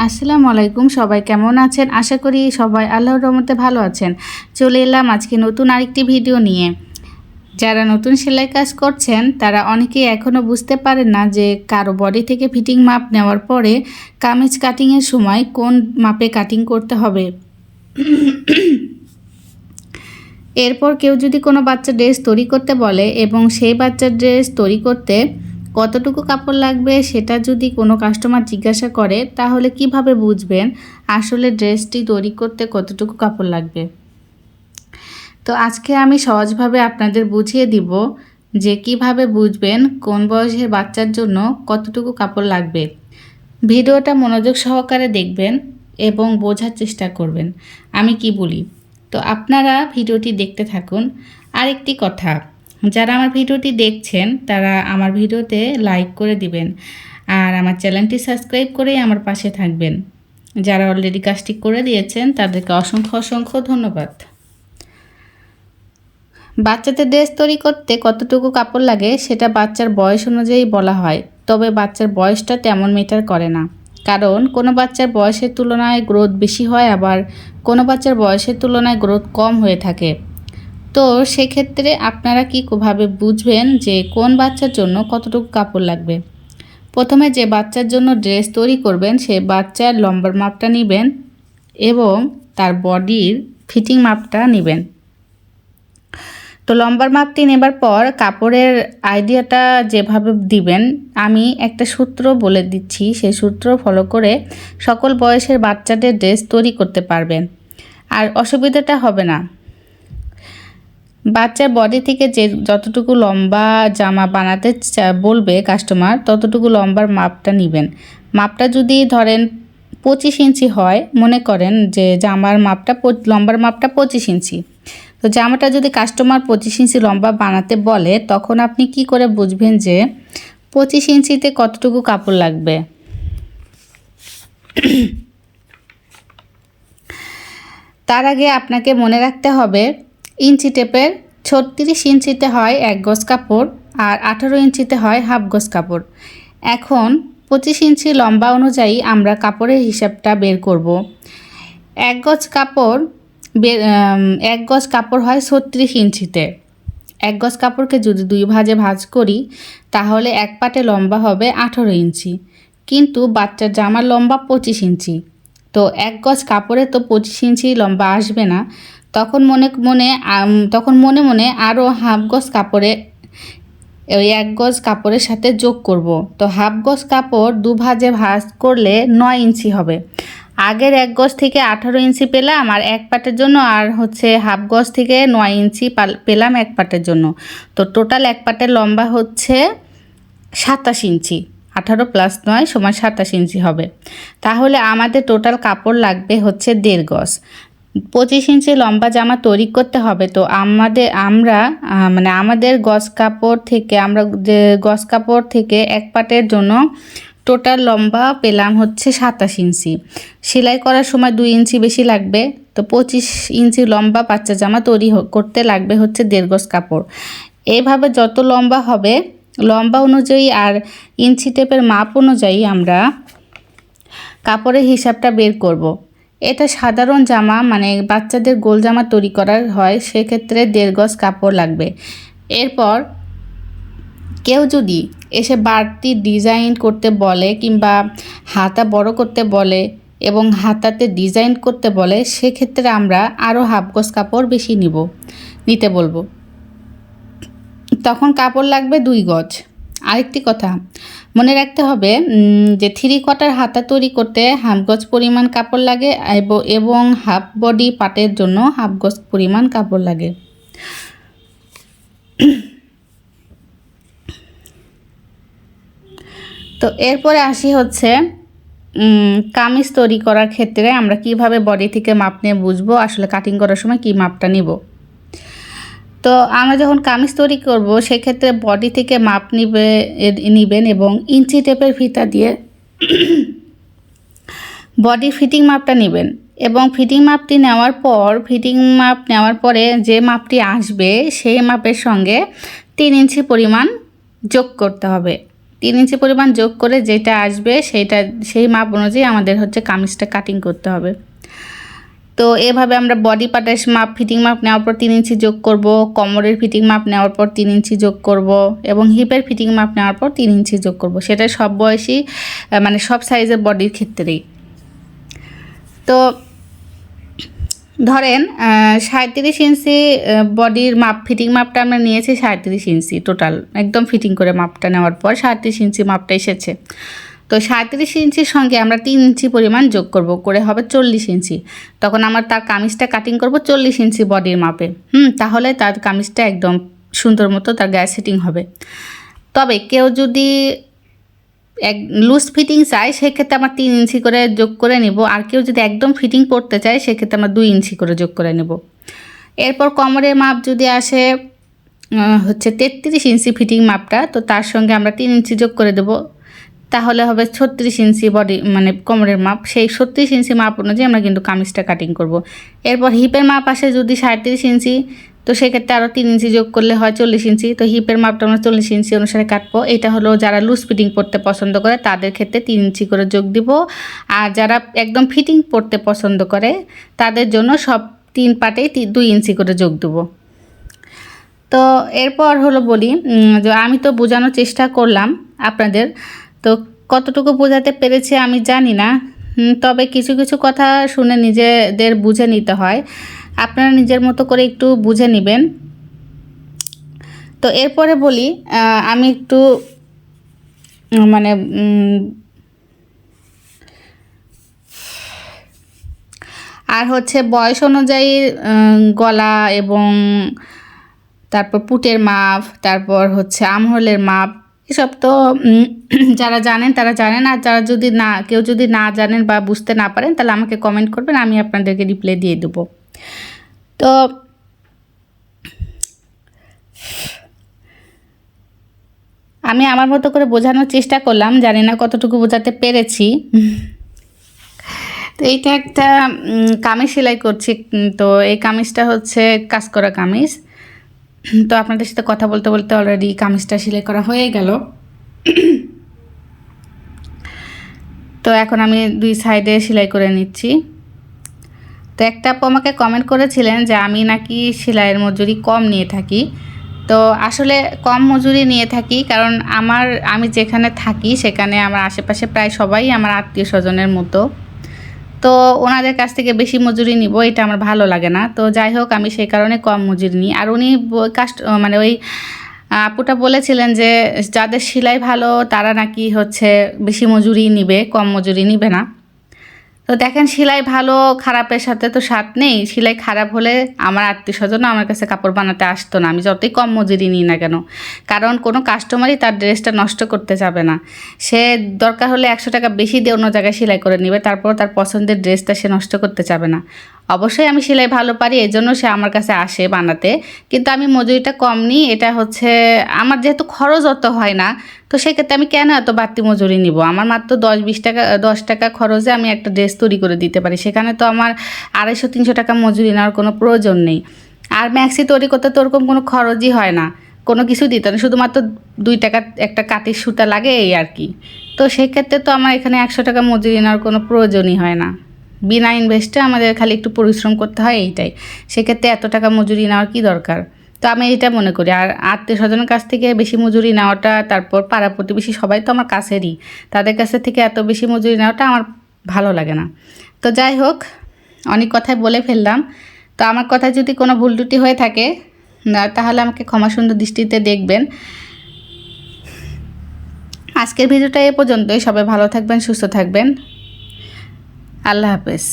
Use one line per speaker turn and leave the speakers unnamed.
আসসালামু আলাইকুম। সবাই কেমন আছেন? আশা করি সবাই আল্লাহর রহমতে ভালো আছেন। চলে এলাম আজকে নতুন আরেকটি ভিডিও নিয়ে। যারা নতুন সেলাই কাজ করছেন তারা অনেকেই এখনও বুঝতে পারেন না যে কারো বডি থেকে ফিটিং মাপ নেওয়ার পরে কামিজ কাটিংয়ের সময় কোন মাপে কাটিং করতে হবে। এরপর কেউ যদি কোনো বাচ্চা ড্রেস তৈরি করতে বলে এবং সেই বাচ্চার ড্রেস তৈরি করতে কতটুকু কাপড় লাগবে সেটা যদি কোনো কাস্টমার জিজ্ঞাসা করে, তাহলে কিভাবে বুঝবেন আসলে ড্রেসটি তৈরি করতে কতটুকু কাপড় লাগবে। তো আজকে আমি সহজভাবে আপনাদের বুঝিয়ে দিব যে কিভাবে বুঝবেন কোন বয়সের বাচ্চার জন্য কতটুকু কাপড় লাগবে। ভিডিওটা মনোযোগ সহকারে দেখবেন এবং বোঝার চেষ্টা করবেন আমি কি বলি। তো আপনারা ভিডিওটি দেখতে থাকুন। আরেকটি কথা, যারা আমার ভিডিওটি দেখছেন তারা আমার ভিডিওতে লাইক করে দিবেন আর আমার চ্যানেলটি সাবস্ক্রাইব করেই আমার পাশে থাকবেন। যারা অলরেডি কাজটি করে দিয়েছেন তাদেরকে অসংখ্য ধন্যবাদ। বাচ্চাদের ড্রেস তৈরি করতে কতটুকু কাপড় লাগে সেটা বাচ্চার বয়স অনুযায়ী বলা হয়, তবে বাচ্চার বয়সটা তেমন ম্যাটার করে না, কারণ কোনো বাচ্চার বয়সের তুলনায় গ্রোথ বেশি হয়, আবার কোনো বাচ্চার বয়সের তুলনায় গ্রোথ কম হয়ে থাকে। তো সেক্ষেত্রে আপনারা কীভাবে বুঝবেন যে কোন বাচ্চার জন্য কতটুকু কাপড় লাগবে। প্রথমে যে বাচ্চার জন্য ড্রেস তৈরি করবেন সে বাচ্চার লম্বার মাপটা নেবেন এবং তার বডির ফিটিং মাপটা নেবেন। তো লম্বার মাপটি নেবার পর কাপড়ের আইডিয়াটা যেভাবে দিবেন আমি একটা সূত্র বলে দিচ্ছি, সেই সূত্র ফলো করে সকল বয়সের বাচ্চাদের ড্রেস তৈরি করতে পারবেন আর অসুবিধাটা হবে না। বাচ্চার বডি থেকে যতটুকু লম্বা জামা বানাতে বলবে কাস্টমার ততটুকু লম্বার মাপটা নেবেন। মাপটা যদি ধরেন 25 ইঞ্চি হয়, মনে করেন যে জামার মাপটা লম্বার মাপটা 25 ইঞ্চি, তো জামাটা যদি কাস্টমার 25 ইঞ্চি লম্বা বানাতে বলে তখন আপনি কি করে বুঝবেন যে 25 ইঞ্চিতে কতটুকু কাপড় লাগবে। তার আগে আপনাকে মনে রাখতে হবে ইঞ্চি টেপের 36 ইঞ্চিতে হয় 1 গজ কাপড় আর 18 ইঞ্চিতে হয় হাফ গজ কাপড়। এখন 25 ইঞ্চি লম্বা অনুযায়ী আমরা কাপড়ের হিসাবটা বের করব। 1 গজ কাপড় হয় 36 ইঞ্চিতে। 1 গজ কাপড়কে যদি 2 ভাজে ভাঁজ করি তাহলে এক পাটে লম্বা হবে 18 ইঞ্চি, কিন্তু বাচ্চার জামার লম্বা 25 ইঞ্চি। তো 1 গজ কাপড়ে তো 25 ইঞ্চি লম্বা আসবে না, তখন মনে মনে আরও হাফ গজ কাপড়ে ওই 1 গজ কাপড়ের সাথে যোগ করব। তো হাফ গজ কাপড় 2 ভাজে ভাঁজ করলে 9 ইঞ্চি হবে। আগের 1 গজ থেকে 18 ইঞ্চি পেলাম আর এক পাটের জন্য, আর হাফ গজ থেকে 9 ইঞ্চি পেলাম এক পাটের জন্য। তো টোটাল এক পাটের লম্বা হচ্ছে 27 ইঞ্চি। 18 + 9 = 27 ইঞ্চি হবে। তাহলে আমাদের টোটাল কাপড় লাগবে হচ্ছে 1.5 গজ। 25 ইঞ্চি লম্বা জামা তৈরি করতে হবে। তো আমাদের গজ কাপড় থেকে এক পাটের জন্য টোটাল লম্বা পেলাম হচ্ছে 27 ইঞ্চি। সেলাই করার সময় 2 ইঞ্চি বেশি লাগবে। তো 25 ইঞ্চি লম্বা বাচ্চা জামা তৈরি করতে লাগবে হচ্ছে 1.5 গজ কাপড়। এইভাবে যত লম্বা হবে লম্বা অনুযায়ী আর ইঞ্চি টেপের মাপ অনুযায়ী আমরা কাপড়ের হিসাবটা বের করব। এটা সাধারণ জামা বাচ্চাদের গোল জামা তৈরি করা হয়, সেক্ষেত্রে 1.5 গজ কাপড় লাগবে। এরপর কেউ যদি এসে বাড়তি ডিজাইন করতে বলে কিংবা হাতা বড় করতে বলে এবং হাতাতে ডিজাইন করতে বলে, সেক্ষেত্রে আমরা আরও হাফ গজ কাপড় বেশি নিতে বলবো। তখন কাপড় লাগবে 2 গজ। আরেকটি কথা মনে রাখতে হবে যে 3 কোয়ার্টার হাতা তৈরি করতে হাফ গজ পরিমাণ কাপড় লাগে এবং হাফ বডি পাটের জন্য হাফ গজ পরিমাণ কাপড় লাগে। তো এরপরে আসি হচ্ছে কামিজ তৈরি করার ক্ষেত্রে আমরা কিভাবে বডি থেকে মাপ নিয়ে বুঝবো আসলে কাটিং করার সময় কি মাপটা নিব। তো আমরা যখন কামিজ তৈরি করব সেক্ষেত্রে বডি থেকে মাপ নেবেন এবং ইঞ্চি টেপের ফিতা দিয়ে বডি ফিটিং মাপটা নেবেন এবং ফিটিং মাপটি নেওয়ার পরে যে মাপটি আসবে সেই মাপের সঙ্গে 3 ইঞ্চি পরিমাণ যোগ করতে হবে। 3 ইঞ্চি পরিমাণ যোগ করে যেটা আসবে সেই মাপ অনুযায়ী আমাদের হচ্ছে কামিজটা কাটিং করতে হবে। তো এভাবে আমরা বডি পার্টের মাপ ফিটিং মাপ নেওয়ার পর 3 ইঞ্চি যোগ করব, কোমরের ফিটিং মাপ নেওয়ার পর 3 ইঞ্চি যোগ করব এবং হিপের ফিটিং মাপ নেওয়ার পর 3 ইঞ্চি যোগ করব। সেটা সব বয়সী মানে সব সাইজের বডির ক্ষেত্রেই। তো ধরেন 37 ইঞ্চি বডির মাপ ফিটিং মাপটা আমরা নিয়েছি 37 ইঞ্চি টোটাল, একদম ফিটিং করে মাপটা নেওয়ার পর 37 ইঞ্চি মাপটা এসেছে। তো 37 ইঞ্চির সঙ্গে আমরা 3 ইঞ্চি পরিমাণ যোগ করব, করে হবে 40 ইঞ্চি। তখন আমরা তার কামিজটা কাটিং করব 40 ইঞ্চি বডির মাপে। তাহলে তার কামিজটা একদম সুন্দর মতো তার গায়ে সেটিং হবে। তবে কেউ যদি এক লুজ ফিটিং চাই সেক্ষেত্রে আমরা 3 ইঞ্চি করে যোগ করে নেব, আর কেউ যদি একদম ফিটিং পড়তে চায় সেক্ষেত্রে আমরা 2 ইঞ্চি করে যোগ করে নেব। এরপর কোমরের মাপ যদি আসে হচ্ছে 33 ইঞ্চি ফিটিং মাপটা, তো তার সঙ্গে আমরা 3 ইঞ্চি যোগ করে দেব, তাহলে হবে 36 ইঞ্চি বডি মানে কোমরের মাপ। সেই 36 ইঞ্চি মাপ অনুযায়ী আমরা কিন্তু কামিজটা কাটিং করব। এরপর হিপের মাপ আসে যদি 37 ইঞ্চি, তো সেক্ষেত্রে আরও 3 ইঞ্চি যোগ করলে হয় 40 ইঞ্চি। তো হিপের মাপটা আমরা 40 ইঞ্চি অনুসারে কাটবো। এটা হলো যারা লুজ ফিটিং পড়তে পছন্দ করে তাদের ক্ষেত্রে 3 ইঞ্চি করে যোগ দিব, আর যারা একদম ফিটিং পড়তে পছন্দ করে তাদের জন্য সব 3 পার্টেই 2 ইঞ্চি করে যোগ দেবো। তো এরপর হলো বলি যে আমি তো বোঝানোর চেষ্টা করলাম আপনাদের, তো কতটুকু বোঝাতে পেরেছি আমি জানি না, তবে কিছু কিছু কথা শুনে নিজেদের বুঝে নিতে হয়, আপনারা নিজের মতো করে একটু বুঝে নেবেন। তো এরপরে বলি আমি একটু মানে আর হচ্ছে বয়স অনুযায়ী গলা এবং তারপর পুটের মাপ, তারপর হচ্ছে আর্মহোলের মাপ, এসব তো যারা জানেন তারা জানেন, আর যারা কেউ যদি না জানেন বা বুঝতে না পারেন তাহলে আমাকে কমেন্ট করবেন, আমি আপনাদেরকে রিপ্লাই দিয়ে দেবো। তো আমি আমার মতো করে বোঝানোর চেষ্টা করলাম, জানি না কতটুকু বোঝাতে পেরেছি। তো এইটা একটা কামিজ সেলাই করছি, তো এই কামিজটা হচ্ছে কাজ করা কামিজ। তো আপনাদের সাথে কথা বলতে বলতে অলরেডি কামিজটা সেলাই করা হয়ে গেল। তো এখন আমি 2 সাইডে সেলাই করে নিচ্ছি। তো একটা আপু আমাকে কমেন্ট করেছিলেন যে আমি নাকি সেলাইয়ের মজুরি কম নিয়ে থাকি। তো আসলে কম মজুরি নিয়ে থাকি কারণ আমি যেখানে থাকি সেখানে আমার আশেপাশে প্রায় সবাই আমার আত্মীয় স্বজনের মতো, তো ওনাদের কাছ থেকে বেশি মজুরি নিব এটা আমার ভালো লাগে না। তো যাই হোক আমি সেই কারণে কম মজুরি নিই। আর উনি মানে ওই আপুটা বলেছিলেন যে যাদের সেলাই ভালো তারা নাকি হচ্ছে বেশি মজুরি নিবে, কম মজুরি নিবে না। তো দেখেন সেলাই ভালো খারাপের সাথে তো সাথ নেই, সেলাই খারাপ হলে আমার আত্মীয় স্বজনও আমার কাছে কাপড় বানাতে আসতো না, আমি যতই কম মজুরি নিই না কেন, কারণ কোনো কাস্টমারই তার ড্রেসটা নষ্ট করতে যাবে না। সে দরকার হলে 100 টাকা বেশি দিয়ে অন্য জায়গায় সেলাই করে নেবে, তারপর তার পছন্দের ড্রেসটা সে নষ্ট করতে যাবে না। অবশ্যই আমি সেলাই ভালো পারি এই জন্য সে আমার কাছে আসে বানাতে, কিন্তু আমি মজুরিটা কম নিই। এটা হচ্ছে আমার যেহেতু খরচ অত হয় না, তো সেক্ষেত্রে আমি কেন এত বাড়তি মজুরি নিব? আমার মাত্র 10 টাকা খরচে আমি একটা ড্রেস তৈরি করে দিতে পারি, সেখানে তো আমার 250-300 টাকা মজুরি নেওয়ার কোনো প্রয়োজন নেই। আর ম্যাক্সি তৈরি করতে তো ওরকম কোনো খরচই হয় না, কোনো কিছু দিতে না, শুধুমাত্র 2 টাকা একটা কাটির সুতা লাগে এই আর কি। তো সেক্ষেত্রে তো আমার এখানে 100 টাকা মজুরি নেওয়ার কোনো প্রয়োজনই হয় না, বিনা ইনভেস্টে আমাদের খালি একটু পরিশ্রম করতে হয় এইটাই। সেক্ষেত্রে এত টাকা মজুরি নেওয়ার কী দরকার? তো আমি এটা মনে করি। আর আত্মীয় স্বজনের কাছ থেকে বেশি মজুরি নেওয়াটা, তারপর পাড়া প্রতিবেশী সবাই তো আমার কাছেরই, তাদের কাছ থেকে এত বেশি মজুরি নেওয়াটা আমার ভালো লাগে না। তো যাই হোক অনেক কথাই বলে ফেললাম। তো আমার কথায় যদি কোনো ভুল ত্রুটি হয়ে থাকে তাহলে আমাকে ক্ষমা সুন্দর দৃষ্টিতে দেখবেন। আজকের ভিডিওটা এ পর্যন্তই। সবাই ভালো থাকবেন, সুস্থ থাকবেন। আল্লাহ হাফেজ।